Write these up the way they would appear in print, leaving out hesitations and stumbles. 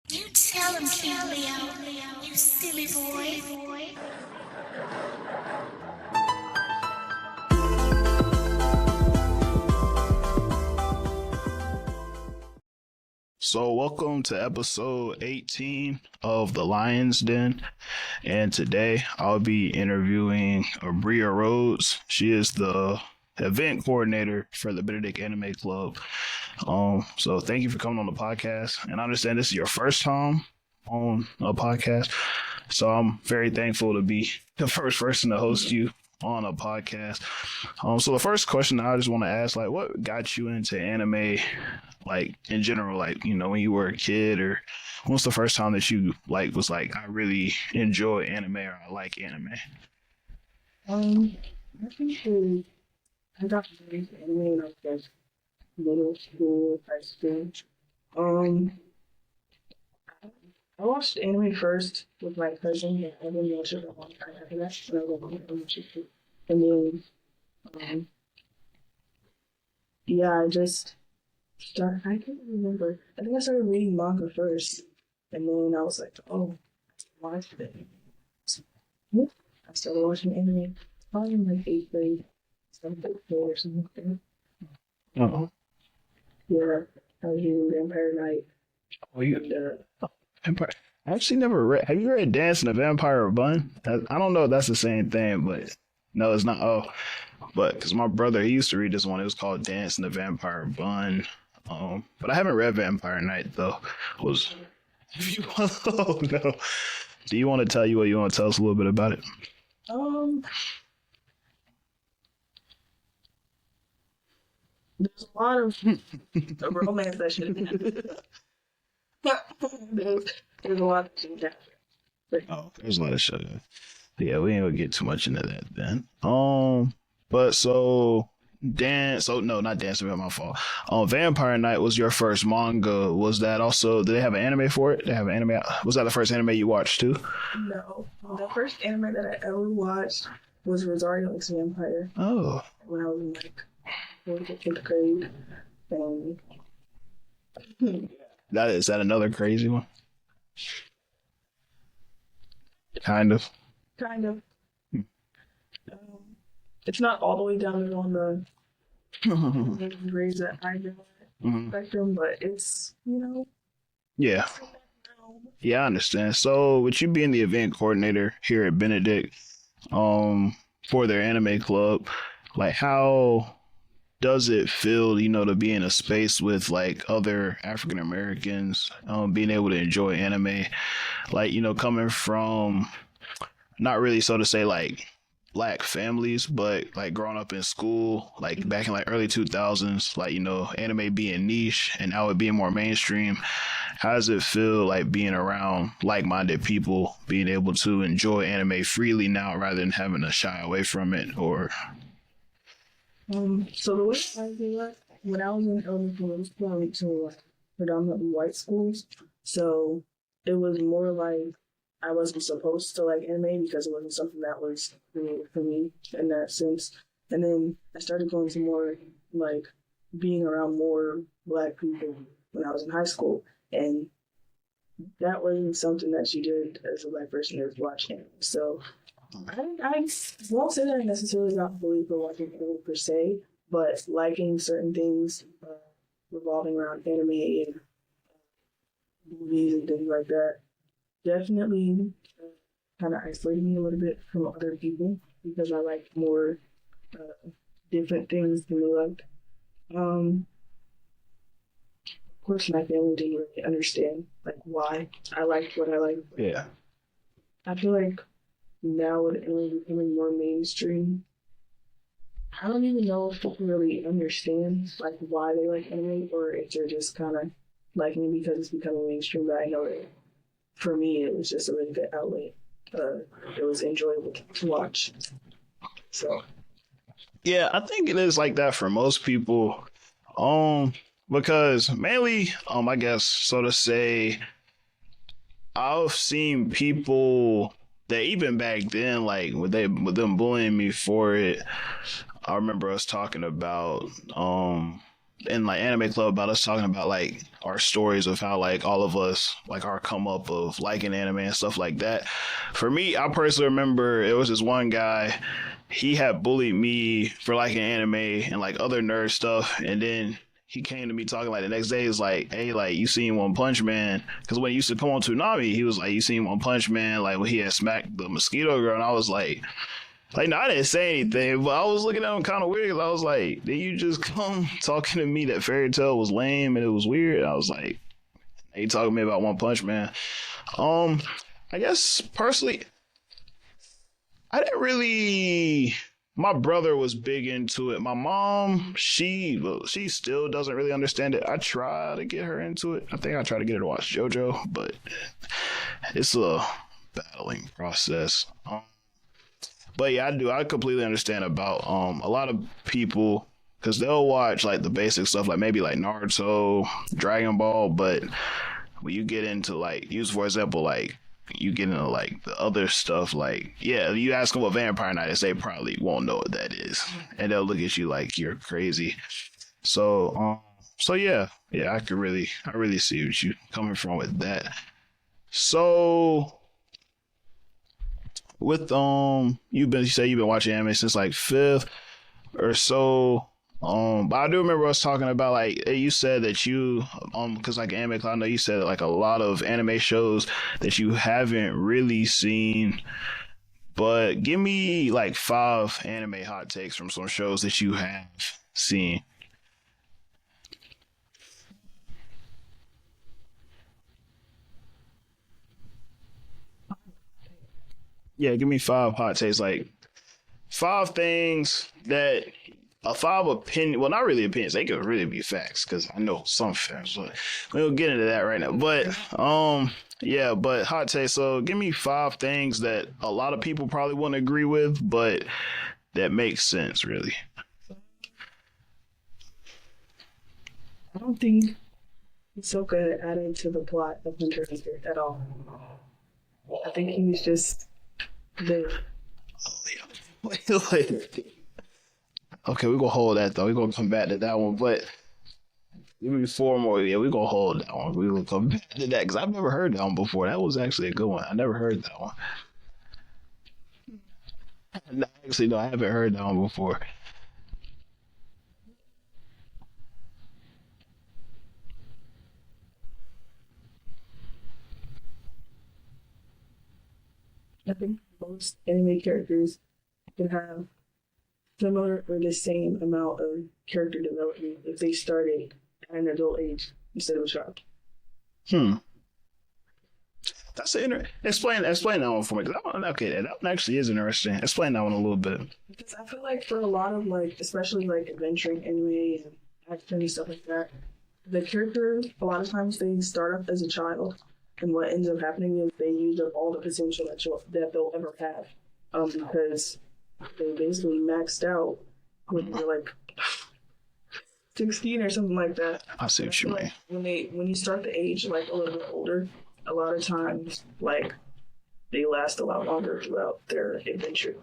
You tell him, King Leo, you silly boy. So, welcome to episode 18 of The Lion's Den. And today I'll be interviewing Abriyah Rhodes. She is the event coordinator for the Benedict Anime Club. So thank you for coming on the podcast. And I understand this is your first time on a podcast. So I'm very thankful to be the first person to host you on a podcast. So the first question I just want to ask, like, what got you into anime, like in general, like, you know, when you were a kid, or when was the first time that you was like, I really enjoy anime or I like anime? I think I got into anime when I was like middle school, high school. Um, I watched anime first with my cousin, and I didn't watch it for a long time after that. When I was like in elementary school. And then, um, yeah, I just started. I can't remember. I think I started reading manga first, and then I was like, oh, why today? So, yeah, I started watching anime probably in like eighth grade, seventh grade or something like that. Uh-huh. Yeah, I was reading Vampire Knight. Oh, you And, Vampire. I actually never read. Have you read Dance in the Vampire Bun? I don't know if that's the same thing, but no, it's not. Oh, but because my brother, he used to read this one. It was called Dance in the Vampire Bun. But I haven't read Vampire Knight though. Was if you want? Oh no. Do you want to tell you what you want to tell us a little bit about it? um, there's a lot of romance that should have there's a lot of things that Oh, there's a lot of shit. Yeah, we ain't gonna get too much into that then. But so dance. So no, not Dance about my fault. Vampire Knight was your first manga. Was that also? Did they have an anime for it? They have an anime. Was that the first anime you watched too? No. The first anime that I ever watched was Rosario X Vampire Oh, when I was in like fourth or fifth grade. And that is that another crazy one? Kind of. kind of, um, it's not all the way down on the grades that I do Mhm. spectrum, but it's, Yeah, yeah, I understand. So, with you being the event coordinator here at Benedict, for their anime club, like how does it feel, to be in a space with like other African Americans, being able to enjoy anime, like, coming from not really so to say like black families, but like growing up in school, like back in like early 2000s, like, anime being niche and now it being more mainstream. How does it feel like being around like-minded people, being able to enjoy anime freely now rather than having to shy away from it? Or so the way I do it, when I was in elementary school, I was going to like predominantly white schools, so it was more like I wasn't supposed to like anime because it wasn't something that was created for me in that sense. And then I started going to more like being around more black people when I was in high school, and that wasn't something that you did as a black person that was watching. So I won't say that I necessarily got bullied for watching anime per se, but liking certain things revolving around anime and movies and things like that definitely kind of isolated me a little bit from other people because I like more different things than they liked. Of course, my family didn't really understand like why I liked what I liked. yeah. I feel like now with anime becoming more mainstream, I don't even know if people really understand like why they like anime or if they're just kind of liking it because it's becoming mainstream. But I know that for me, it was just a really good outlet. It was enjoyable to watch. So Yeah, I think it is like that for most people. Um, because mainly, I guess so to say, I've seen people that even back then, like with them bullying me for it. I remember us talking about in like anime club about us talking about like our stories of how like all of us like our come up of liking anime and stuff like that. For me, I personally remember it was this one guy. He had bullied me for liking anime and like other nerd stuff, and then he came to me talking like the next day. He's like, "Hey, like you seen One Punch Man?" Because when he used to come on Toonami, he was like, "You seen One Punch Man?" Like when he had smacked the mosquito girl, and I was like, no, I didn't say anything, but I was looking at him kind of weird because I was like, did you just come talking to me that Fairy Tail was lame and it was weird? And I was like, hey, you talking to me about One Punch Man? Um, I guess personally, I didn't really. My brother was big into it. My mom, she still doesn't really understand it. I try to get her into it. I think I try to get her to watch JoJo, but it's a battling process. But yeah, I do. I completely understand about a lot of people because they'll watch like the basic stuff, like maybe like Naruto, Dragon Ball. But when you get into like, use for example, like you get into like the other stuff, like yeah, you ask them what Vampire Night is, they probably won't know what that is, and they'll look at you like you're crazy. So yeah, I really see what you coming from with that. So with you say you've been watching anime since like fifth or so. But I do remember us talking about like you said that you because like anime club, I know you said like a lot of anime shows that you haven't really seen. But give me like five anime hot takes from some shows that you have seen. Yeah, give me five hot takes, like five things that a five opinion. Well, not really opinions. They could really be facts because I know some facts. But we'll get into that right now. But yeah. But hot takes. So give me five things that a lot of people probably wouldn't agree with, but that makes sense, really. I don't think Hisoka added to the plot of Hunter x Hunter at all. I think he was just there. Oh, yeah. Wait. Okay, we're gonna hold that though. We're gonna come back to that one, but give me four more. Yeah, we're gonna hold that one. We're gonna come back to that because I've never heard that one before. That was actually a good one. I never heard that one. No, actually, no, I haven't heard that one before. I think most anime characters can have similar or the same amount of character development if they started at an adult age instead of a child. Hmm. That's an explain that one for me. 'Cause that one, okay, that one actually is interesting. Explain that one a little bit. Because I feel like for a lot of like, especially like adventuring anime and action and stuff like that, the character a lot of times they start off as a child, and what ends up happening is they use up all the potential that they'll ever have, because they basically maxed out when they're like 16 or something like that. I see what you mean. Like when you start to age like a little bit older, a lot of times like they last a lot longer throughout their adventure.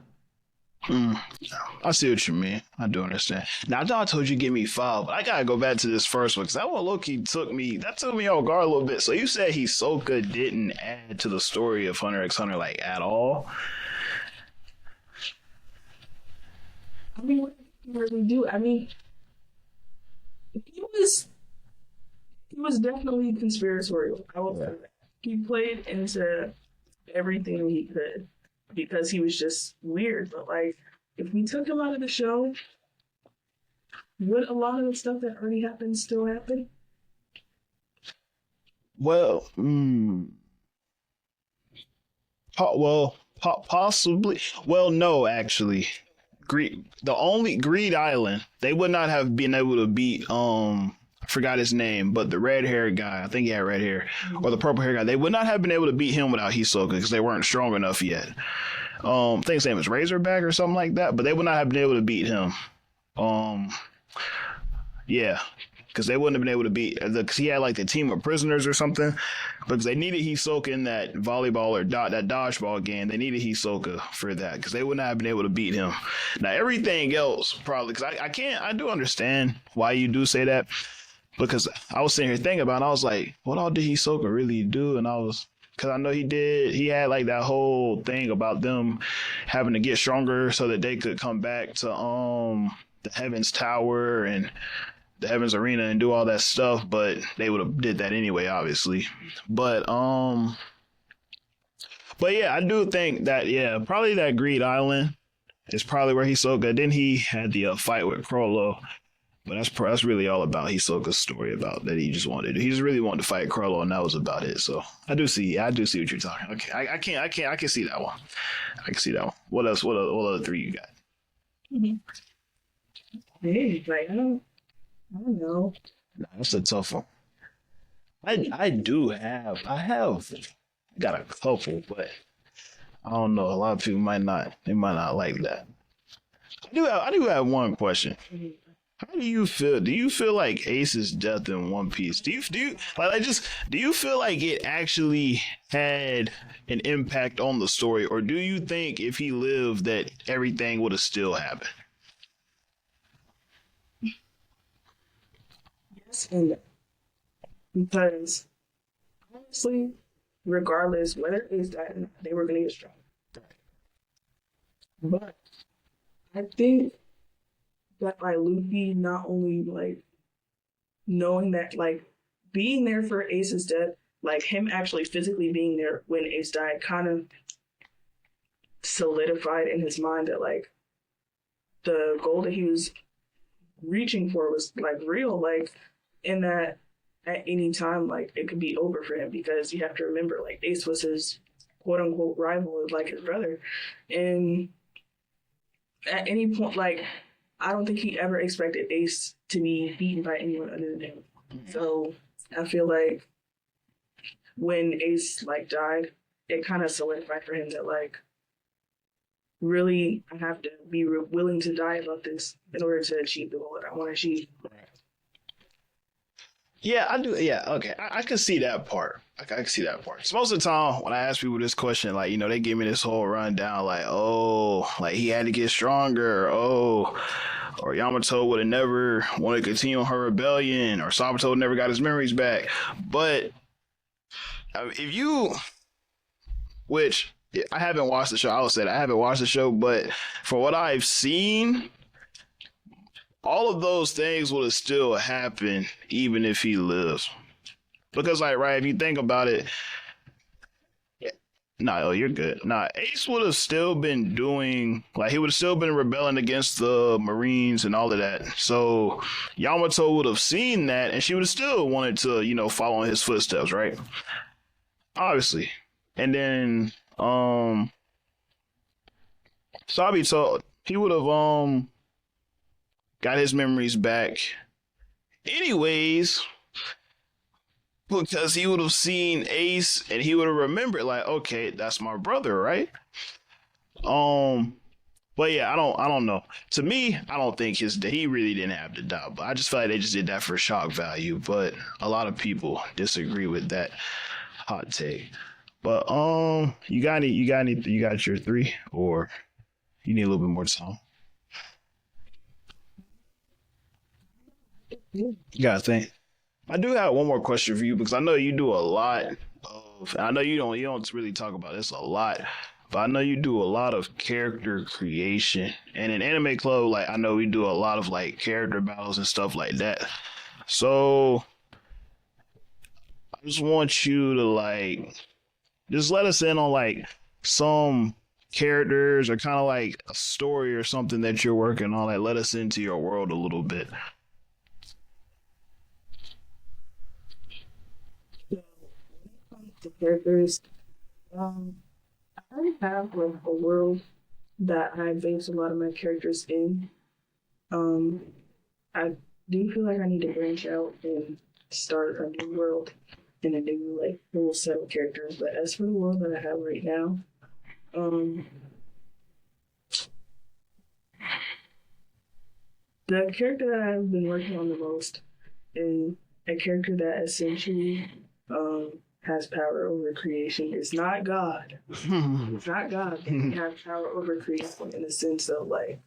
I see what you mean. I do understand. Now I thought I told you give me five, but I gotta go back to this first one because that one Loki took me off guard a little bit. So you said Hisoka didn't add to the story of Hunter x Hunter like at all? I mean, what did he really do? I mean, he was definitely conspiratorial. I will say that. He played into everything he could because he was just weird. But like, if we took him out of the show, would a lot of the stuff that already happened still happen? Well, possibly. Well, no, actually. Greed Island, they would not have been able to beat I forgot his name, but the red haired guy, I think he had red hair, or the purple hair guy, they would not have been able to beat him without Hisoka because they weren't strong enough yet. I think his name was Razorback or something like that, but they would not have been able to beat him. Yeah. because they wouldn't have been able to beat because he had like the team of prisoners or something. Because they needed Hisoka in that volleyball or that dodgeball game. They needed Hisoka for that because they would not have been able to beat him. Now everything else probably because I do understand why you do say that because I was sitting here thinking about it, I was like, what all did Hisoka really do? And I was because I know he had like that whole thing about them having to get stronger so that they could come back to the Heavens Tower and the Heavens Arena and do all that stuff, but they would have did that anyway, obviously. But yeah, I do think that probably that Greed Island is probably where Hisoka. Then he had the fight with Crollo, but that's really all about Hisoka's story about that he just really wanted to fight Crollo, and that was about it. So I do see what you're talking. Okay, I can see that one. I can see that one. What else? What other three you got? Mm-hmm. Hey, like I don't know. Nah, that's a tough one. I got a couple, but I don't know. A lot of people might not like that. I do have one question. Mm-hmm. How do you feel? Do you feel like Ace's death in One Piece? Do you feel like it actually had an impact on the story, or do you think if he lived that everything would have still happened? Yes, and because honestly, regardless whether Ace died or not, they were gonna get strong. But I think that by Luffy not only like knowing that like being there for Ace's death, like him actually physically being there when Ace died kind of solidified in his mind that like the goal that he was reaching for was like real, like in that at any time like it could be over for him because you have to remember like Ace was his quote unquote rival, like his brother. And at any point like I don't think he ever expected Ace to be beaten by anyone other than him. So I feel like when Ace like died, it kind of solidified for him that like really I have to be willing to die about this in order to achieve the goal that I want to achieve. Yeah, I do. Yeah, okay. I can see that part. I can see that part. So most of the time when I ask people this question, like, they give me this whole rundown, like, oh, like he had to get stronger, oh, or Yamato would have never wanted to continue on her rebellion, or Sabato never got his memories back. But which I haven't watched the show, I would say that I haven't watched the show, but for what I've seen, all of those things would have still happened even if he lives. Because, like, right, if you think about it, you're good. Ace would have still been he would have still been rebelling against the Marines and all of that. So Yamato would have seen that and she would have still wanted to, follow in his footsteps, right? Obviously. And then, Sabito, he would have, got his memories back anyways because he would have seen Ace and he would have remembered like, okay, that's my brother, right? But yeah, I don't know. To me, I don't think he really didn't have to die, but I just feel like they just did that for shock value. But a lot of people disagree with that hot take. But you got your three, or you need a little bit more time? You gotta think. I do have one more question for you because I know you do a lot I know you don't really talk about this a lot, but I know you do a lot of character creation. And in Anime Club, like I know we do a lot of like character battles and stuff like that. So I just want you to like just let us in on like some characters or kind of like a story or something that you're working on. Like let us into your world a little bit. The characters, I already have like a world that I base a lot of my characters in. I do feel like I need to branch out and start a new world and a new like full set of characters. But as for the world that I have right now, the character that I've been working on the most a character that essentially has power over creation. It's not God. It's not God. They have power over creation in the sense of like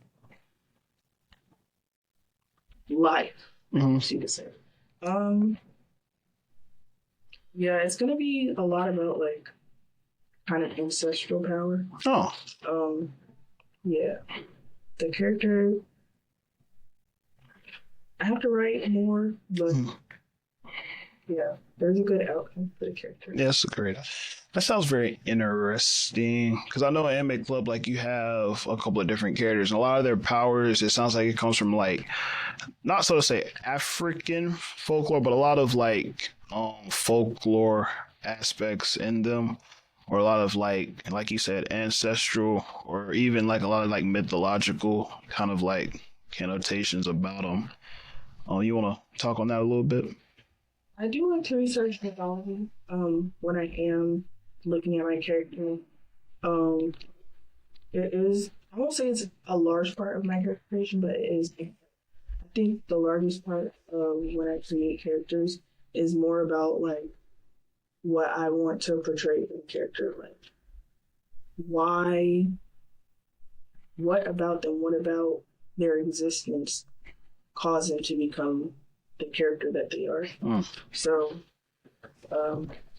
life, she could say. Yeah, it's gonna be a lot about like kind of ancestral power. Oh, Yeah. The character I have to write more, but yeah, there's a good outcome for the character. yeah, that's great. That sounds very interesting because I know in Anime Club, like you have a couple of different characters, and a lot of their powers. It sounds like it comes from like not so to say African folklore, but a lot of like folklore aspects in them, or a lot of like you said, ancestral, or even like a lot of like mythological kind of like connotations about them. You want to talk on that a little bit? I do like to research mythology when I am looking at my character. It is, I won't say it's a large part of my character creation, but it is. I think the largest part of when I create characters is more about like what I want to portray in a character. Like, why, what about them, what about their existence caused them to become the character that they are. So,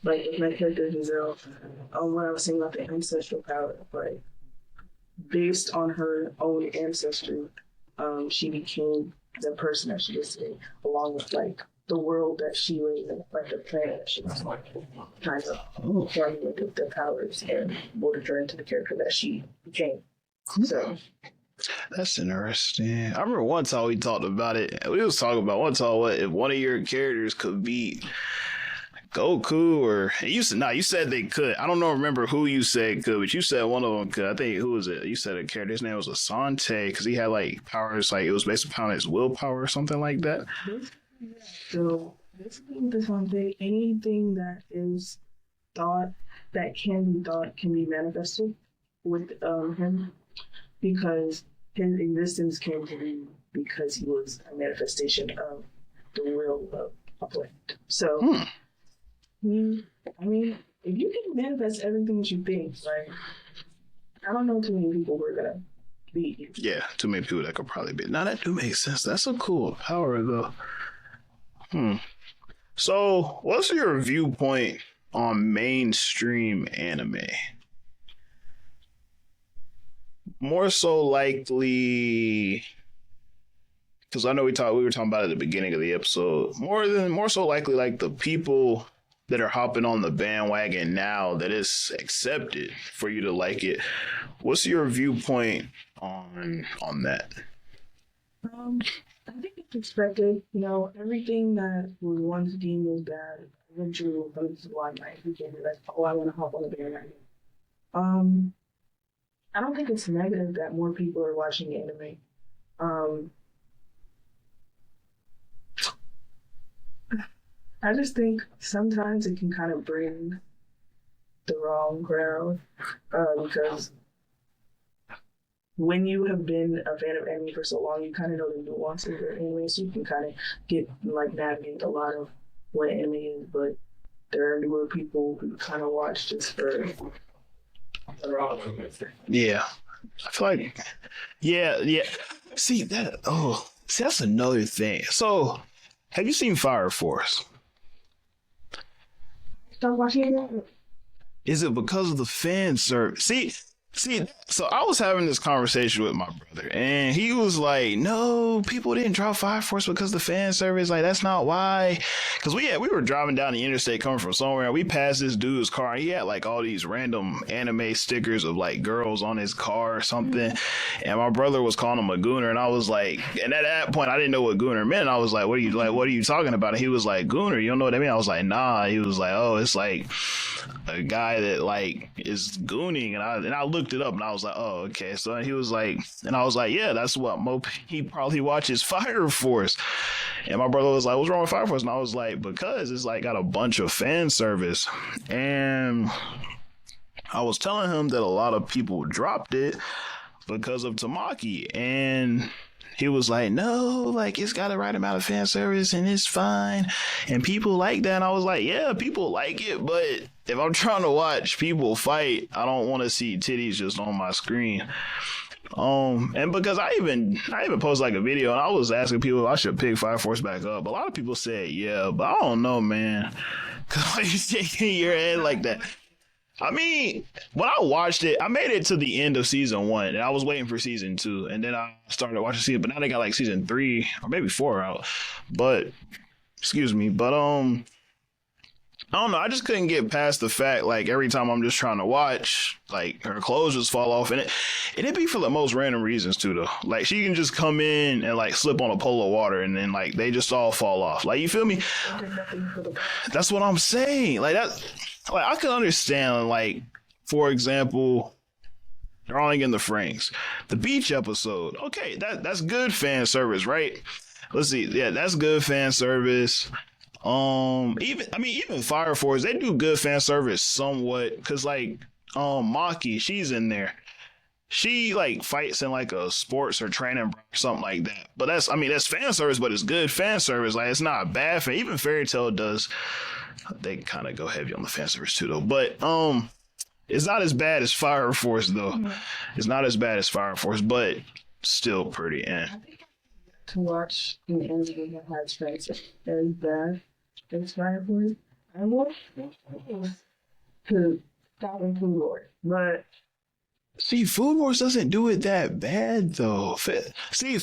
like with my character Giselle, when I was saying about the ancestral power, like based on her own ancestry, she became the person that she is today, along with like the world that she lived in, like the planet that she was on, kind of formulated the powers and molded her into the character that she became. So. That's interesting. I remember one time we talked about it. We was talking about one time what if one of your characters could beat Goku, or you said they could. I don't know, remember who you said could, but you said one of them could. I think who was it? You said a character. His name was Asante because he had like powers, like it was based upon his willpower or something like that. So basically, with Asante, anything that is thought that can be thought can be manifested with him. Because his existence came to be because he was a manifestation of the will of a planet. So, I mean, if you can manifest everything that you think, like, I don't know too many people who are gonna beat you. Yeah, too many people that could probably beat. Now that do make sense. That's a cool power, though. So, what's your viewpoint on mainstream anime? More so likely, because I know we were talking about it at the beginning of the episode. More so likely, like the people that are hopping on the bandwagon now that it's accepted for you to like it. What's your viewpoint on that? I think it's expected. You know, everything that was once deemed as bad eventually will come to the limelight. Like, oh, I want to hop on the bandwagon. I don't think it's negative that more people are watching anime. I just think sometimes it can kind of bring the wrong crowd because when you have been a fan of anime for so long, you kind of know the nuances of anime, so you can kind of get like navigate a lot of what anime is. But there are newer people who kind of watch just for. Yeah, I feel like, yeah. See that? See, that's another thing. So, have you seen Fire Force? Stop watching it. Is it because of the fan service? See, so I was having this conversation with my brother, and he was like, "No, people didn't drop Fire Force because the fan service. Like, that's not why." Because we were driving down the interstate coming from somewhere, and we passed this dude's car, and he had like all these random anime stickers of like girls on his car or something. And my brother was calling him a gooner, and I was like, and at that point, I didn't know what gooner meant. I was like, "What are you talking about?" And he was like, "Gooner, you don't know what I mean?" I was like, "Nah." He was like, "Oh, it's like a guy that like is gooning," and I looked it up, and I was like, "Oh, okay." So he was like, and I was like, "Yeah, that's what he probably watches Fire Force." And my brother was like, "What's wrong with Fire Force?" And I was like, "Because it's like got a bunch of fan service." And I was telling him that a lot of people dropped it because of Tamaki, and he was like, no, like it's got the right amount of fan service and it's fine, and people like that. And I was like, yeah, people like it, but if I'm trying to watch people fight, I don't want to see titties just on my screen. And because I even posted like a video and I was asking people if I should pick Fire Force back up. A lot of people said yeah, but I don't know, man. Cause like you shaking your head like that. I mean, when I watched it, I made it to the end of season 1, and I was waiting for season 2, and then I started watching season. But now they got like season 3 or maybe 4 out. But excuse me, but I don't know. I just couldn't get past the fact, like, every time I'm just trying to watch, like, her clothes just fall off. And it'd be for the most random reasons, too, though. Like, she can just come in and, like, slip on a pool of water and then, like, they just all fall off. Like, you feel me? That's what I'm saying. Like, I can understand, like, for example, drawing in the Franks. The beach episode. Okay, that's good fan service, right? Let's see. Yeah, that's good fan service. Even Fire Force, they do good fan service somewhat, because like Maki, she's in there. She like fights in like a sports or training or something like that. But that's fan service, but it's good fan service. Like, it's not bad fan. Even Fairy Tail does. They kind of go heavy on the fan service too, though. But it's not as bad as Fire Force, though. It's not as bad as Fire Force, but still pretty. To watch an anime that has friends as bad as Fire Force, I want to stop in Food Wars. But see, Food Wars doesn't do it that bad, though. See,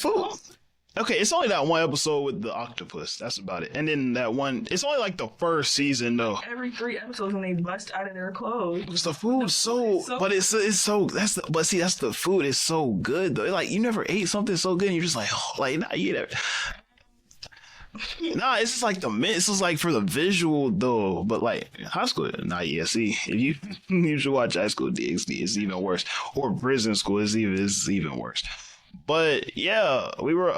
Okay, it's only that one episode with the octopus. That's about it. And then that one, it's only like the first season, though. every 3 episodes when they bust out of their clothes. Because the food's but it's so, but see, that's the food is so good, though. Like, you never ate something so good and you're just like, oh, like, nah, you never. Nah, it's just like it's just like for the visual, though. But like high school, nah, yeah. See, if you should watch High School DxD, it's even worse. Or Prison School is even worse. But yeah, we were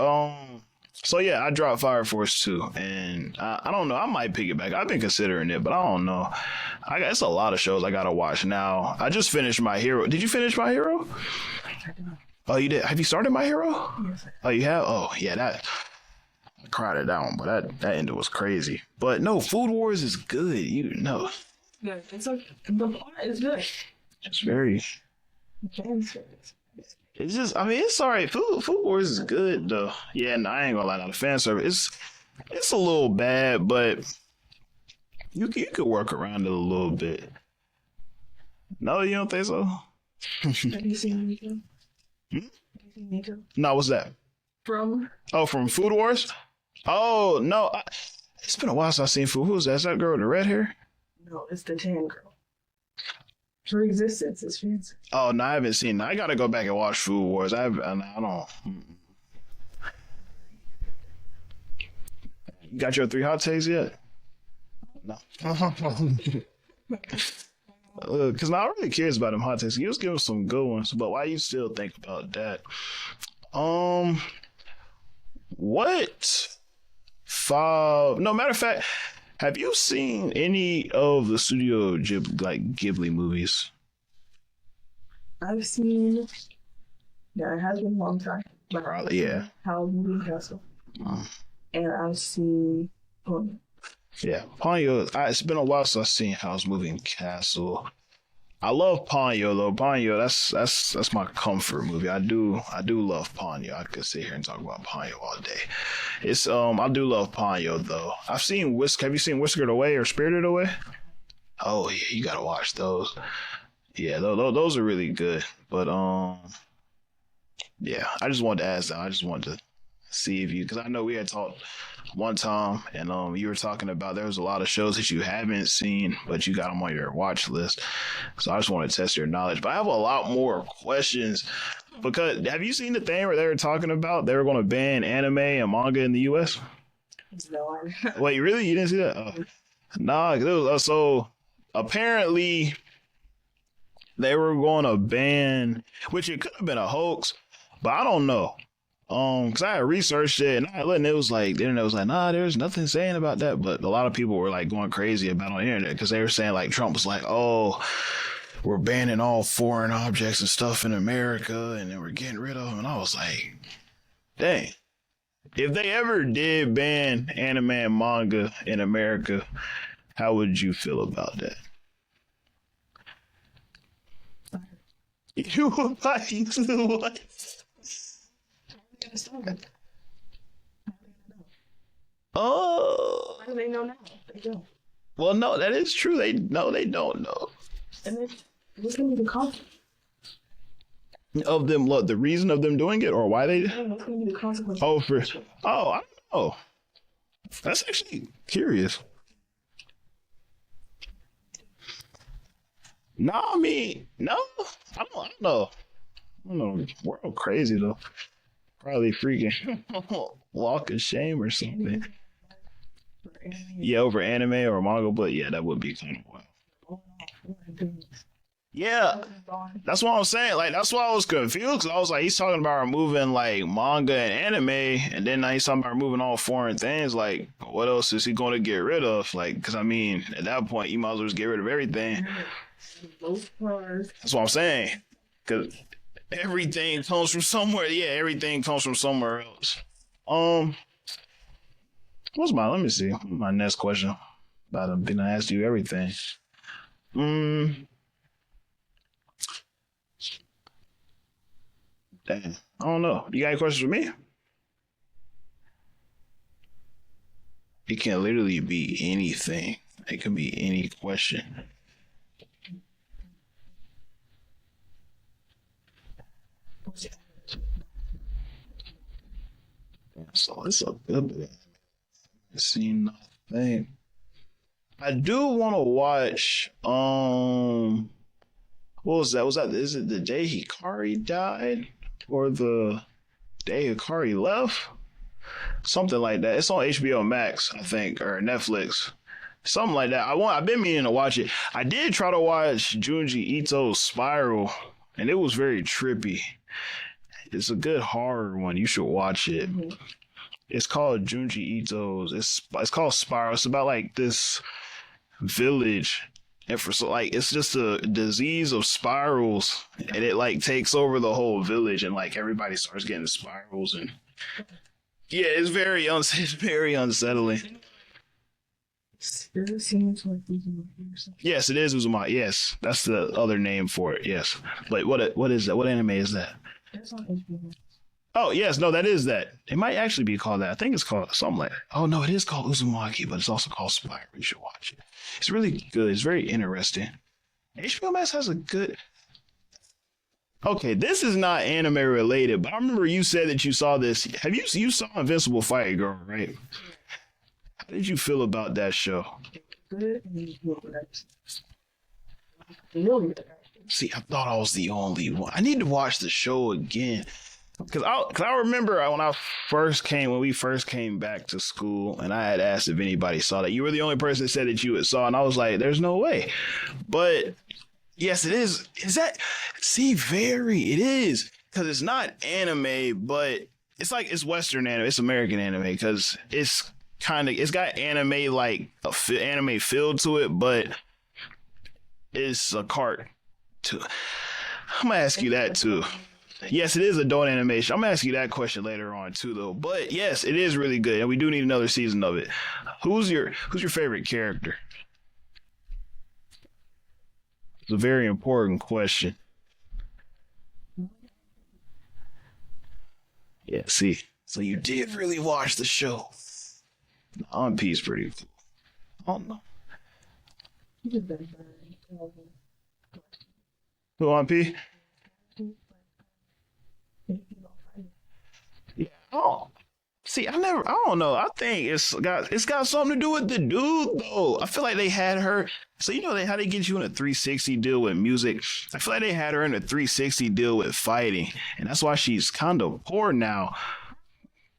so yeah, I dropped Fire Force 2, and I don't know, I might pick it back. I've been considering it, but I don't know. It's a lot of shows I gotta watch now. I just finished My Hero. Did you finish My Hero? Oh, you did. Have you started My Hero? Yes. Oh, you have. Oh, yeah. I cried it down, but that ending was crazy. But no, Food Wars is good. You know. Yeah, it's like the plot is good. It's very. It's just, it's alright. Food Wars is good though. Yeah, no, I ain't gonna lie. Now the fan service, it's a little bad, but you could work around it a little bit. No, you don't think so? Have you seen Nico? Have you seen Nico? No, what's that? From Food Wars? Oh no, it's been a while since I've seen Food. Who's that? Is that girl with the red hair? No, it's the tan girl. Her existence is fancy. Oh no, I haven't seen that. I gotta go back and watch Food Wars. I don't. You got your 3 hot takes yet? No. Because I'm really curious about them hot takes. You just give us some good ones, but why you still think about that? What 5? No, matter of fact, have you seen any of the Studio Ghibli movies? I've seen. Yeah, it has been a long time. But Probably, yeah. Howl's Moving Castle. And I've seen Ponyo. Yeah, Ponyo. It's been a while since I've seen Howl's Moving Castle. I love Ponyo though. Ponyo, that's my comfort movie. I do love Ponyo. I could sit here and talk about Ponyo all day. It's I do love Ponyo though. Have you seen Whisked Away or Spirited Away? Oh yeah, you gotta watch those. Yeah, those are really good. But yeah, I just wanted to ask that. I just wanted to see if because I know we had talked one time, and you were talking about there was a lot of shows that you haven't seen, but you got them on your watch list. So I just want to test your knowledge. But I have a lot more questions because have you seen the thing where they were talking about they were going to ban anime and manga in the U.S.? No. Wait, really? You didn't see that? Nah, it was, so apparently they were going to ban, which it could have been a hoax, but I don't know. Cause I had researched it and it was like, nah, there's nothing saying about that. But a lot of people were like going crazy about it on the internet because they were saying like Trump was like, oh, we're banning all foreign objects and stuff in America and then we're getting rid of them. And I was like, Dang. If they ever did ban anime and manga in America, how would you feel about that? You would buy you what? Oh, How do they know now? They don't. well, no, that is true. They no, they don't know And then what's gonna be the consequence? of them. Look, the reason of them doing it or why they. What's gonna be the consequence? Oh, for oh, I don't know. That's actually curious. No, I mean, no, I don't know. I don't know. We're all crazy though. Probably freaking walk of shame or something. Yeah, over anime or manga, but yeah, that would be kind of wild. Yeah, that's what I'm saying. Like, that's why I was confused. 'Cause I was like, he's talking about removing like manga and anime, and then now he's talking about removing all foreign things. Like, what else is he going to get rid of? Like, because I mean, at that point, you might as well just get rid of everything. That's what I'm saying. Because everything comes from somewhere. Yeah, everything comes from somewhere else. What's my? Let me see. My next question. About to be ask you everything. Dang. I don't know. You got any questions for me? It can literally be anything. It can be any question. So it's a good bit. Seen nothing. I do want to watch. What was that? Was that? Is it the day Hikari died or the day Hikari left? Something like that. It's on HBO Max, I think, or Netflix. Something like that. I've been meaning to watch it. I did try to watch Junji Ito's Spiral, and it was very trippy. It's a good horror one. You should watch it. Mm-hmm. It's called Junji Ito's. It's called Spiral. It's about like this village, and for so like it's just a disease of spirals, and it like takes over the whole village, and like everybody starts getting spirals, and yeah, it's it's very unsettling. Does it seem like Uzumaki or something? Yes, it is Uzumaki. Yes, that's the other name for it. Yes, but what is that? What anime is that? It's on HBO. Oh, yes, no, that is that. It might actually be called that. I think it's called something like that. Oh, no, it is called Uzumaki, but it's also called Spiral. You should watch it. It's really good. It's very interesting. HBO Max has a good... Okay, this is not anime related, but I remember you said that you saw this. You saw Invincible Fight Girl, right? How did you feel about that show? Good. See, I thought I was the only one. I need to watch the show again. Cause I remember when we first came back to school, and I had asked if anybody saw that. You were the only person that said that you had saw, and I was like, "There's no way." But yes, it is. Is that? See, it is, because it's not anime, but it's like it's Western anime. It's American anime because it's got anime like anime feel to it, but it's a cart. I'm gonna ask you that too. Yes, it is adult animation. I'm gonna ask you that question later on too, though. But yes, it is really good, and we do need another season of it. Who's your favorite character? It's a very important question. Yeah, see, so you did really watch the show. On P's pretty cool. Oh no. Who on P? Yeah. Oh, see, I don't know. I think it's got something to do with the dude though. I feel like they had her. So you know how they get you in a 360 deal with music. I feel like they had her in a 360 deal with fighting, and that's why she's kind of poor now.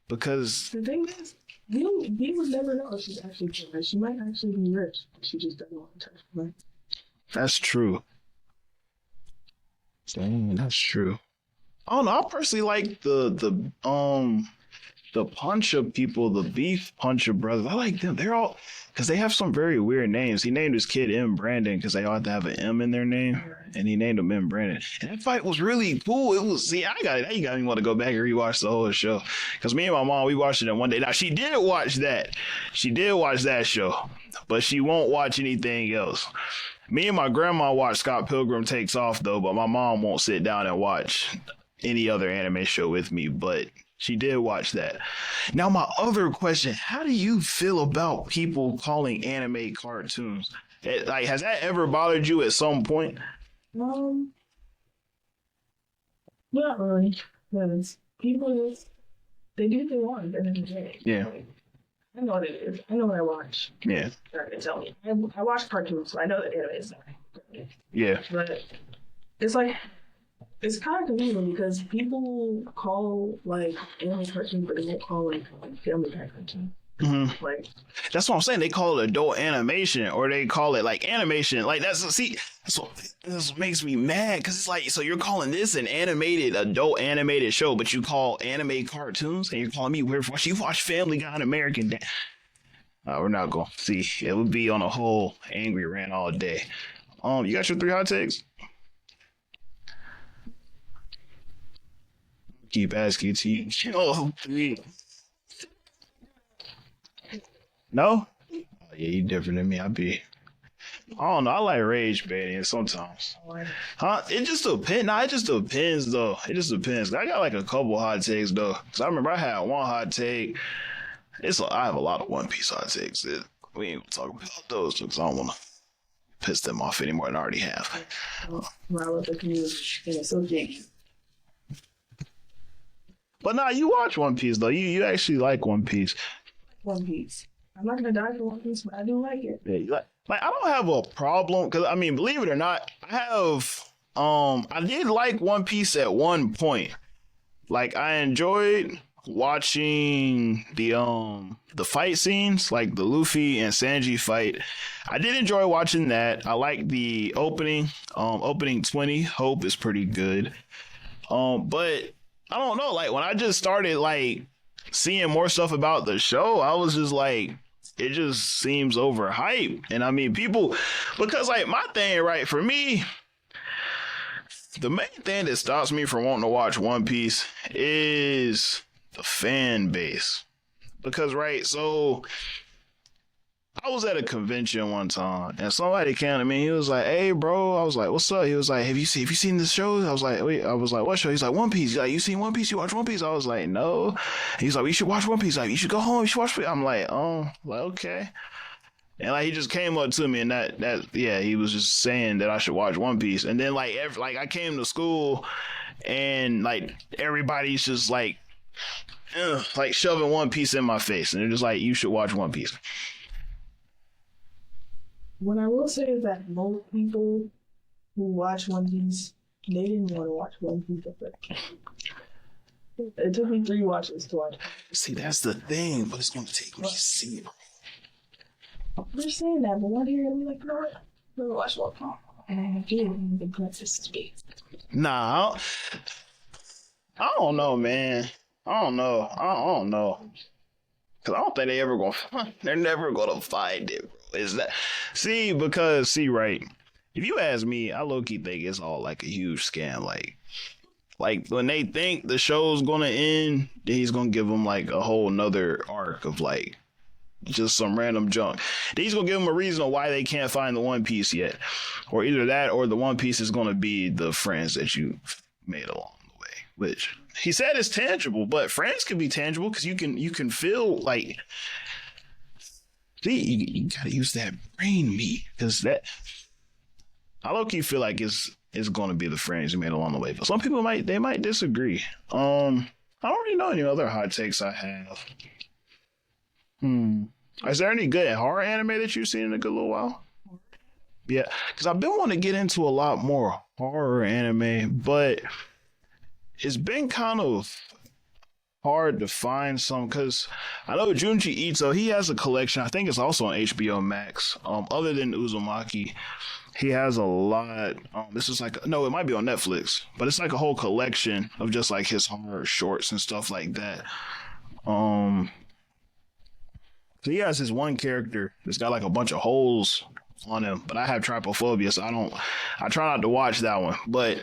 Because the thing is, you would never know if she's actually poor. She might actually be rich. She just doesn't want to touch money. That's true. Dang, that's true. I don't know. I personally like the the Puncher people, the Beef Puncher brothers, I like them. They're all because they have some very weird names. He named his kid M. Brandon because they all have to have an M in their name, and he named him M. Brandon. And that fight was really cool. It was see, I got it. You got me want to go back and rewatch the whole show because me and my mom we watched it in one day. Now she did watch that. She did watch that show, but she won't watch anything else. Me and my grandma watched Scott Pilgrim Takes Off though, but my mom won't sit down and watch any other anime show with me. But she did watch that. Now, my other question, how do you feel about people calling anime cartoons? Like, has that ever bothered you at some point? Not really. Because people just, they do what they want at the end of the day. Yeah. I know what it is. I know what I watch. Yeah. Trying to tell me. I watch cartoons, so I know that anime is not. Yeah. But it's like, it's kind of confusing because people call like anime cartoons, but they won't call it like family guy cartoon. Mm-hmm. Like that's what I'm saying. They call it adult animation, or they call it like animation. Like that's what makes me mad because it's like so you're calling this an animated adult animated show, but you call anime cartoons, and you're calling me weird for you watch Family Guy and American Dad. We're not gonna see. It would be on a whole angry rant all day. You got your 3 hot takes? Keep asking to you. Oh, no? Oh, yeah, you different than me. I don't know. I like rage baiting sometimes. Huh? It just depends. Nah, it just depends though. It just depends. I got like a couple hot takes though. Cause I remember I had one hot take. I have a lot of One Piece hot takes. We ain't gonna talk about those because I don't want to piss them off anymore than I already have. But nah, you watch One Piece though. You actually like One Piece. One Piece. I'm not gonna die for One Piece, but I do like it. Yeah, you like I don't have a problem because I mean, believe it or not, I did like One Piece at one point. Like I enjoyed watching the fight scenes, like the Luffy and Sanji fight. I did enjoy watching that. I like the opening 20 Hope is pretty good. But I don't know, like when I just started like seeing more stuff about the show, I was just like, it just seems overhyped. And I mean, people, because like my thing, right, for me, the main thing that stops me from wanting to watch One Piece is the fan base. Because, right, so I was at a convention one time and somebody came to me. He was like, "Hey, bro." I was like, "What's up?" He was like, have you seen this show?" I was like, "Wait." I was like, "What show?" He's like, "One Piece." He's like, "You seen One Piece? You watch One Piece?" I was like, "No." He's like, "You should watch One Piece." Like, "You should go home. You should watch." I'm like, "Oh, like okay." And like he just came up to me and yeah, he was just saying that I should watch One Piece. And then like I came to school and like everybody's just like shoving One Piece in my face, and they're just like, "You should watch One Piece." What I will say is that most people who watch One Piece, they didn't want to watch One Piece at first. It took me 3 watches to watch. See, that's the thing, but it's going to take me 0. They're saying that, but one day you're going to be like, "No, let me watch One Piece." And I do the Princess Space. Nah, I don't know, man. I don't know. Cause I don't think they're never gonna find it, bro. Is that right? If you ask me, I low key think it's all like a huge scam. Like when they think the show's gonna end, then he's gonna give them like a whole nother arc of like just some random junk. Then he's gonna give them a reason on why they can't find the One Piece yet, or either that or the One Piece is gonna be the friends that you made along the way, which he said is tangible, but friends can be tangible because you can feel like. See, you gotta use that brain meat because that I low key feel like it's gonna be the friends you made along the way. But some people might disagree. I don't really know any other hot takes I have. Is there any good horror anime that you've seen in a good little while? Yeah, because I've been wanting to get into a lot more horror anime, but it's been kind of hard to find some because I know Junji Ito, he has a collection. I think it's also on HBO Max. Other than Uzumaki, he has a lot. This is like no, it might be on Netflix, but it's like a whole collection of just like his horror shorts and stuff like that. Um, so he has this one character that's got like a bunch of holes on him, but I have trypophobia, so I try not to watch that one. But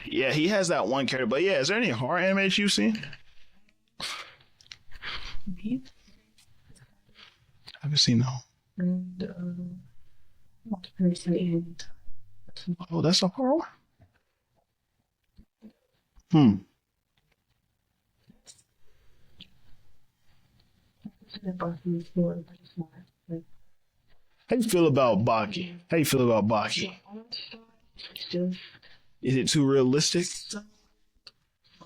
yeah, he has that one character. But yeah, is there any horror anime that you've seen? Me I haven't seen no. and person Oh, that's a horror one? Hmm. How you feel about Baki? How you feel about Baki? just Is it too realistic? so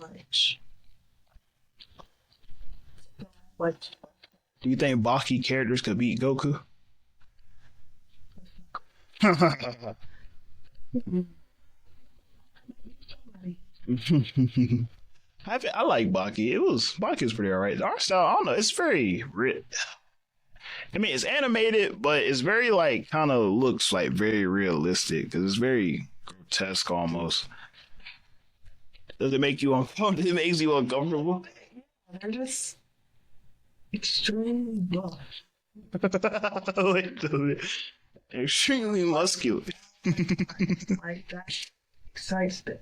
much. What? Do you think Baki characters could beat Goku? I like Baki. Baki was pretty alright. The art style, I don't know, it's very I mean, it's animated, but it's very like kind of looks like very realistic because it's very grotesque almost. Does it make you uncomfortable? It makes you uncomfortable. They're just extremely rough. Wait a minute. Extremely muscular. Like that excites me.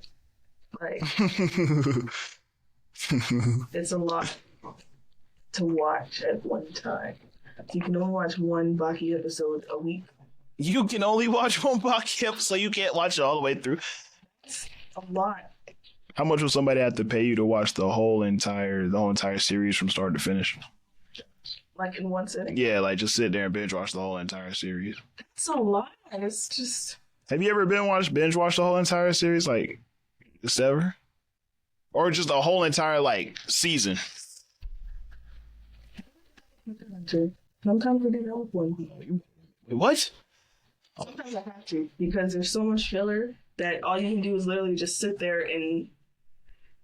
Like it's a lot to watch at one time. You can only watch one Baki episode a week. You can only watch one Baki episode. You can't watch it all the way through. It's a lot. How much would somebody have to pay you to watch the whole entire series from start to finish? Like in one sitting. Yeah, like just sit there and binge watch the whole entire series. It's a lot. It's just Have you ever binge watched the whole entire series, like just ever, or just the whole entire like season? sometimes I do that with one. What? Sometimes I have to because there's so much filler that all you can do is literally just sit there and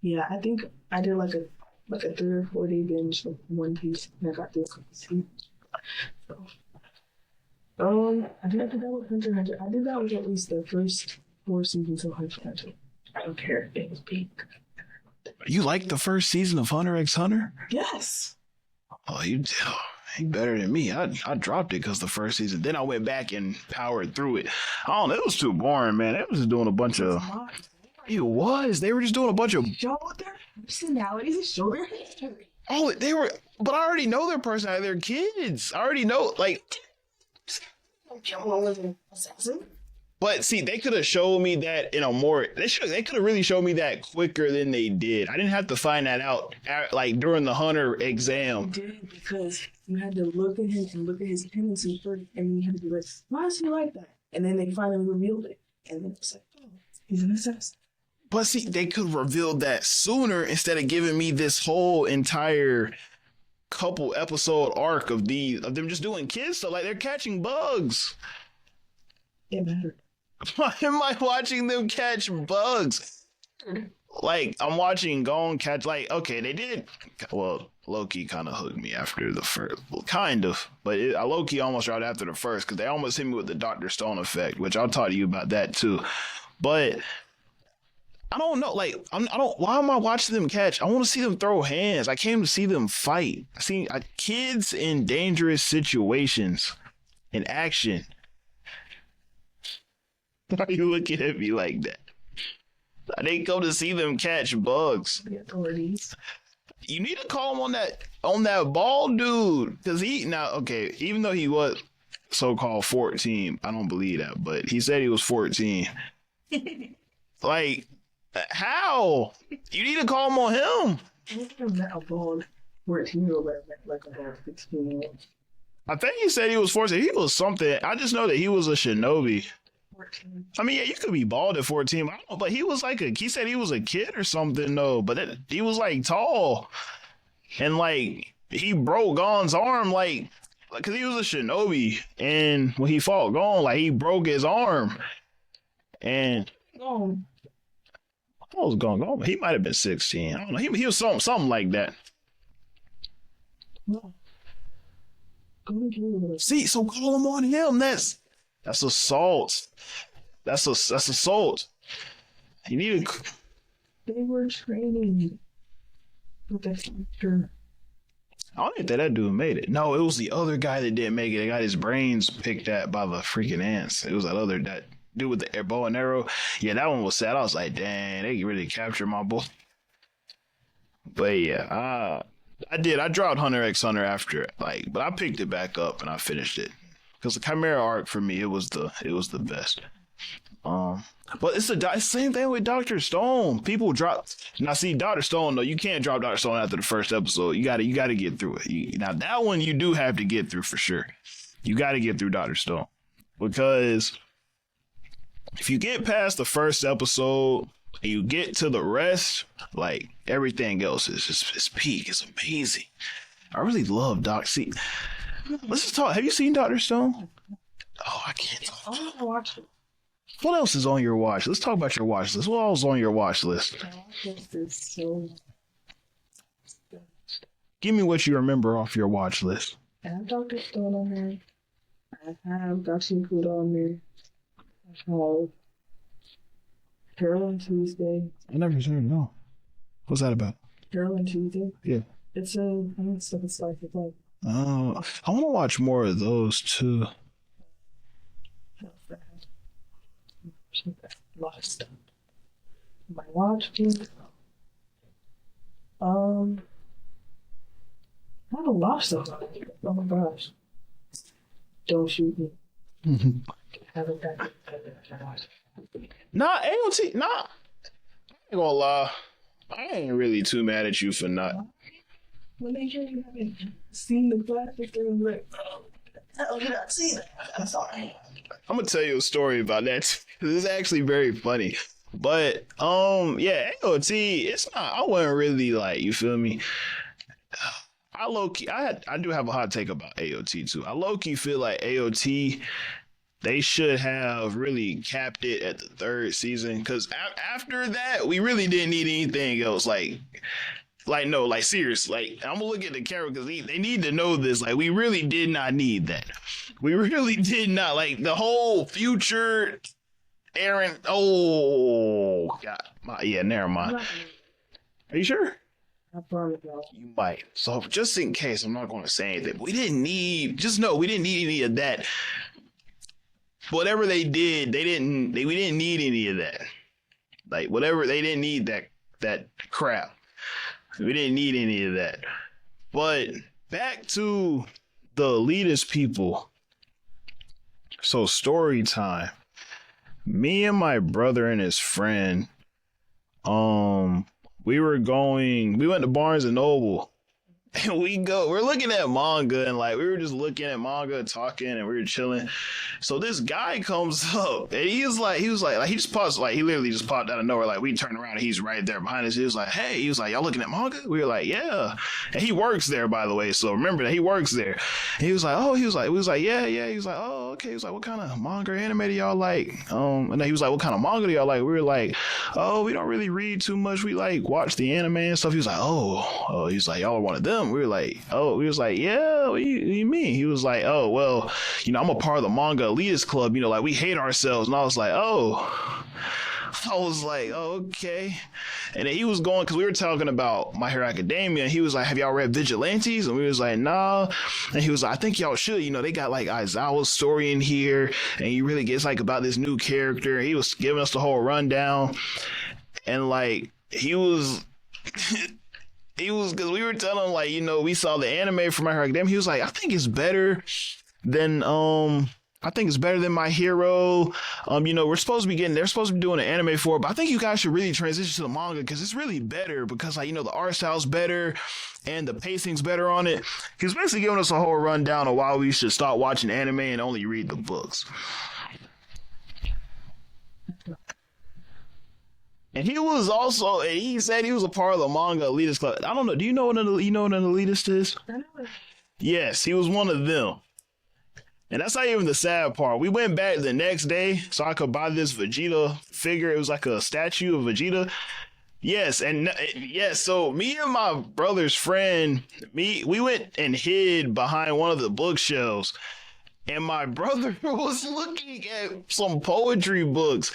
yeah. I think I did like a 3 or 4 day binge of One Piece and I got through a couple seasons. So, I did that with Hunter x Hunter. I did that with at least the first 4 seasons of Hunter x Hunter. I don't care if it was big. You like the first season of Hunter x Hunter? Yes. Oh, you better than me. I dropped it because the first season. Then I went back and powered through it. I don't know. It was too boring, man. It was just doing a bunch of. It was. They were just doing a bunch of. Show their personalities and show their history. Oh, they were. But I already know their personality. They're kids. I already know. Like. Assassin. But see, they could have showed me that in a more. They could have really showed me that quicker than they did. I didn't have to find that out like during the Hunter exam. You did because you had to look at him and look at his tendency first, and you had to be like, "Why is he like that?" And then they finally revealed it, and then it's like, "Oh, he's an assassin." But see, they could have revealed that sooner instead of giving me this whole entire couple episode arc of them just doing kids stuff. Like they're catching bugs. It mattered. Why am I watching them catch bugs? Like I'm watching Gon catch. Like okay, they did. Well, Loki kind of hooked me after the first. Well, kind of, but Loki almost right after the first because they almost hit me with the Dr. Stone effect, which I'll talk to you about that too. But I don't know. Like I don't. Why am I watching them catch? I want to see them throw hands. I came to see them fight. I see kids in dangerous situations in action. Why are you looking at me like that? I didn't come to see them catch bugs. The authorities. You need to call him on that bald dude. Cause even though he was so-called 14, I don't believe that, but he said he was 14. Like, how? You need to call him on him. I met a bald 14-year-old, but I met like a bald 16-year-old. I think he said he was 14. He was something. I just know that he was a shinobi. 14. I mean, yeah, you could be bald at 14. I don't know, but he was like he said he was a kid or something, though. But he was like tall. And like, he broke Gon's arm, like, because he was a shinobi. And when he fought Gon, like, he broke his arm. And Oh, what was Gon? He might have been 16. I don't know. He was something like that. no. Go to See, so call him on him. That's assault. That's assault. You need to. They were training for the future. I don't think that dude made it. No, it was the other guy that didn't make it. They got his brains picked at by the freaking ants. It was that dude with the bow and arrow. Yeah, that one was sad. I was like, dang, they really captured my boy. But yeah, I did. I dropped Hunter x Hunter after but I picked it back up and I finished it because the Chimera arc for me it was the best. Um, but it's the same thing with Doctor Stone. People drop now. See, Doctor Stone though, you can't drop Doctor Stone after the first episode. You gotta get through it. Now that one you do have to get through for sure. You got to get through Doctor Stone because if you get past the first episode and you get to the rest, like everything else is just it's peak. It's amazing. I really love Doc. See, let's just talk. Have you seen Doctor Stone? Oh, I can't talk. I want to watch it. What else is on your watch? Let's talk about your watch list. What else is on your watch list? Give me what you remember off your watch list. I have Dr. Stone on there. I have Dr. Kuda on there. I have Carol on Tuesday. I never heard it. No. What's that about? Carol on Tuesday. Yeah. It's a stuff it's like. Oh, I want to watch more of those too. A lot of stuff. My watch list. I have a lot of stuff on it. Oh my gosh. Don't shoot me. Haven't done it. Nah, AOT. Nah. I ain't gonna lie. I ain't really too mad at you for not. When they hear you haven't seen the classic, they're like, oh, how did I see that? I'm sorry. I'm gonna tell you a story about that. This is actually very funny. But yeah, AOT, it's not I wasn't really like, you feel me? I low key I do have a hot take about AOT too. I low key feel like AOT they should have really capped it at the third season because after that we really didn't need anything else. No, like serious. Like I'm gonna look at the camera because they need to know this. Like we really did not need that. We really did not like the whole future. Aaron. Oh God. Yeah, never mind. Are you sure? I promise y'all. You might. So just in case, I'm not going to say anything. We didn't need. Just know we didn't need any of that. Whatever they did, we didn't need any of that. Like whatever they didn't need that crap. We didn't need any of that. But back to the elitist people. So story time. Me and my brother and his friend, we went to Barnes and Noble. And we're looking at manga and like we were just looking at manga and talking and we were chilling. So this guy comes up and he was like he just paused, like he literally just popped out of nowhere. Like we turned around and he's right there behind us. He was like, hey, he was like, y'all looking at manga? We were like, yeah. And he works there, by the way. So remember that he works there. And he was like, oh, we was like, yeah. He was like, oh, okay. He was like, what kind of manga or anime do y'all like? And then he was like, what kind of manga do y'all like? We were like, oh, we don't really read too much. We like watch the anime and stuff. He was like, oh, he was like, y'all are one of them. We were like, oh, we was like, yeah, what do you mean? He was like, oh, well, I'm a part of the manga elitist club, like we hate ourselves. And I was like, oh, okay. And then he was going, because we were talking about My Hero Academia, and he was like, have y'all read Vigilantes? And we was like, nah. And he was like, I think y'all should. They got like Aizawa's story in here, and he really gets like about this new character. He was giving us the whole rundown, and like he was. Because we were telling him, like, we saw the anime from My Hero Academia. He was like, I think it's better than My Hero. They're supposed to be doing an anime for it, but I think you guys should really transition to the manga because it's really better because, like, the art style's better and the pacing's better on it. He's basically giving us a whole rundown of why we should start watching anime and only read the books. And he said he was a part of the manga elitist club. I don't know. Do you know what an elitist is? I know it. Yes, he was one of them. And that's not even the sad part. We went back the next day so I could buy this Vegeta figure. It was like a statue of Vegeta. Yes, so me and my brother's friend, we went and hid behind one of the bookshelves. And my brother was looking at some poetry books,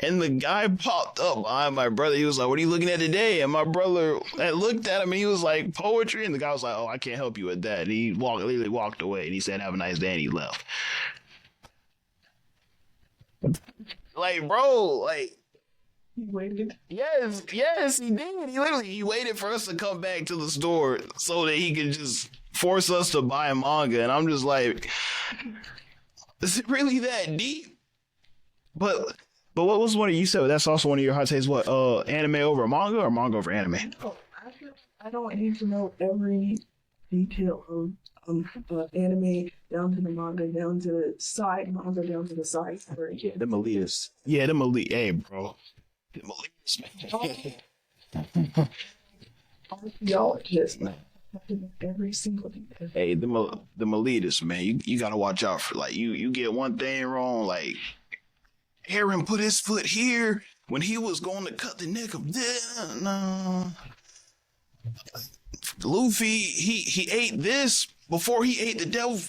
and the guy popped up behind my brother. He was like, "What are you looking at today?" And my brother had looked at him, and he was like, "Poetry." And the guy was like, "Oh, I can't help you with that." And he literally walked away, and he said, "Have a nice day," and he left. Like, bro, like, He waited. yes, he did. He waited for us to come back to the store so that he could just force us to buy manga. And I'm just like, is it really that deep? But what was one of you said? That's also one of your hot takes. What, anime over manga or manga over anime? Oh, I don't need to know every detail of anime down to the manga, down to the side manga, down to the side story. Yeah, them elitists. Yeah, them elite. Hey, bro. Them elitists, man. Archaeologists, every single detail. Hey, them elitists, man. You gotta watch out for, like, you get one thing wrong, like Aaron put his foot here when he was going to cut the neck of this. No. Luffy, he ate this before he ate the devil.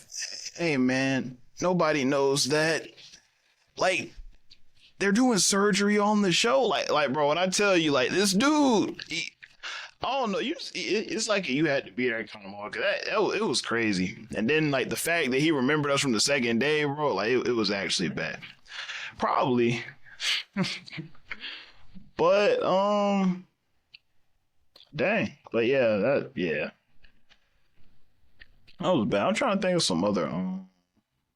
Hey, man, nobody knows that. Like, they're doing surgery on the show. Like, bro, when I tell you, like, this dude, I don't know. It's like you had to be there kind of more. It was crazy. And then, like, the fact that he remembered us from the second day, bro, like, it was actually bad. Probably. But, dang. But yeah, that was bad. I'm trying to think of some other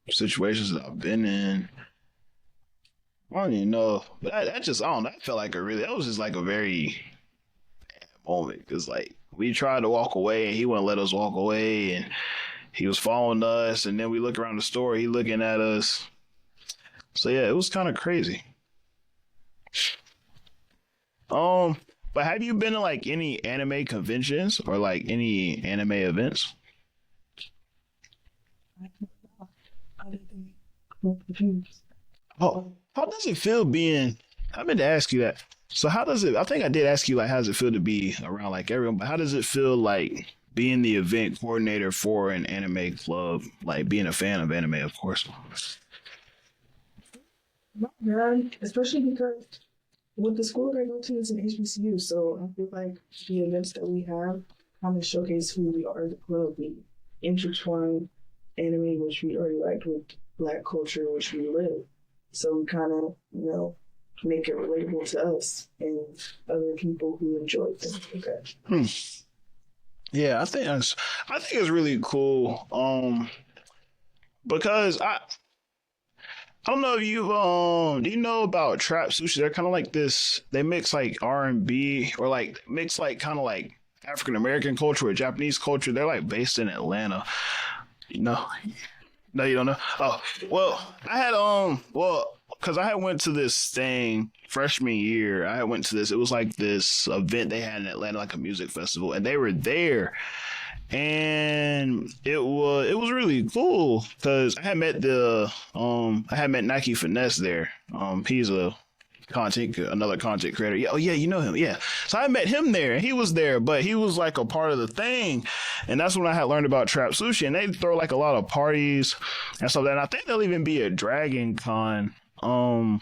situations that I've been in. I don't even know. But that just, I don't know. I felt like that was just like a very bad moment. Because, like, we tried to walk away and he wouldn't let us walk away. And he was following us. And then we look around the store, he looking at us. So yeah, it was kind of crazy. But have you been to, like, any anime conventions or, like, any anime events? I didn't confused. Oh, how does it feel being? I meant to ask you that. So how does it? I think I did ask you, like, how does it feel to be around, like, everyone? But how does it feel, like, being the event coordinator for an anime club, like being a fan of anime, of course? Not bad, especially because with the school that I go to, it's an HBCU, so I feel like the events that we have kind of showcase who we are as a club. We intertwine anime, which we already liked, with Black culture, which we live. So we kind of, make it relatable to us and other people who enjoy things like that. Yeah, I think it's really cool. Because I don't know if you do you know about Trap Sushi? They're kind of like this. They mix, like, R&B, or, like, mix, like, kind of like African American culture with Japanese culture. They're, like, based in Atlanta. You know? No, you don't know. Oh, well, I had because I had went to this thing freshman year. I went to this. It was like this event they had in Atlanta, like a music festival, and they were there. And it was really cool because I had met Nike Finesse there. He's another content creator. Yeah, oh yeah, you know him. Yeah, so I met him there, and he was there, but he was like a part of the thing, and that's when I had learned about Trap Sushi. And they throw, like, a lot of parties and stuff. And I think there'll even be a Dragon Con. I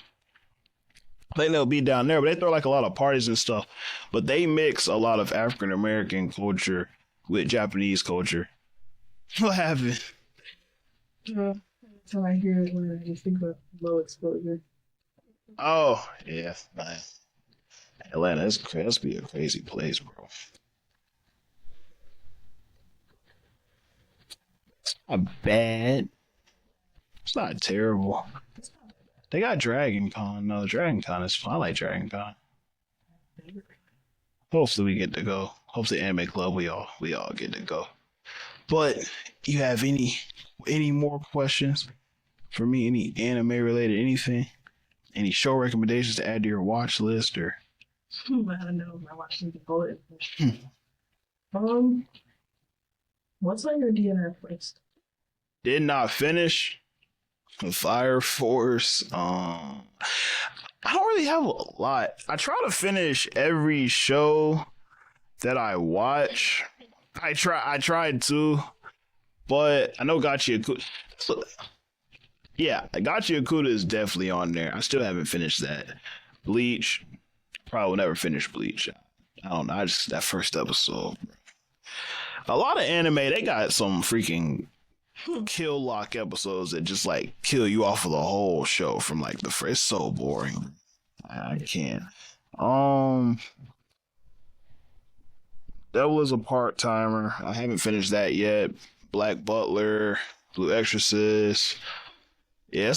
think they'll be down there, but they throw, like, a lot of parties and stuff. But they mix a lot of African American culture with Japanese culture. What happened? That's how I hear it when I just think about low exposure. Oh, yeah. Nice. Atlanta, that's be a crazy place, bro. It's not bad. It's not terrible. They got Dragon Con. No, Dragon Con is fun. I like Dragon Con. Hopefully we get to go. Hopefully Anime Club, we all get to go. But you have any more questions for me? Any anime related anything? Any show recommendations to add to your watch list, or? I don't know. My watch list is bullet. What's on your DNF list? Did not finish Fire Force. I don't really have a lot. I try to finish every show that I watch. I tried to, but I know Gotcha. Yeah, Gotcha Yakuta is definitely on there. I still haven't finished that. Bleach, probably will never finish Bleach. I don't know. I just that first episode. A lot of anime, they got some freaking kill lock episodes that just like kill you off of the whole show from like the first. It's so boring. I can't. Um, Devil is a part timer. I haven't finished that yet. Black Butler, Blue Exorcist. Yeah,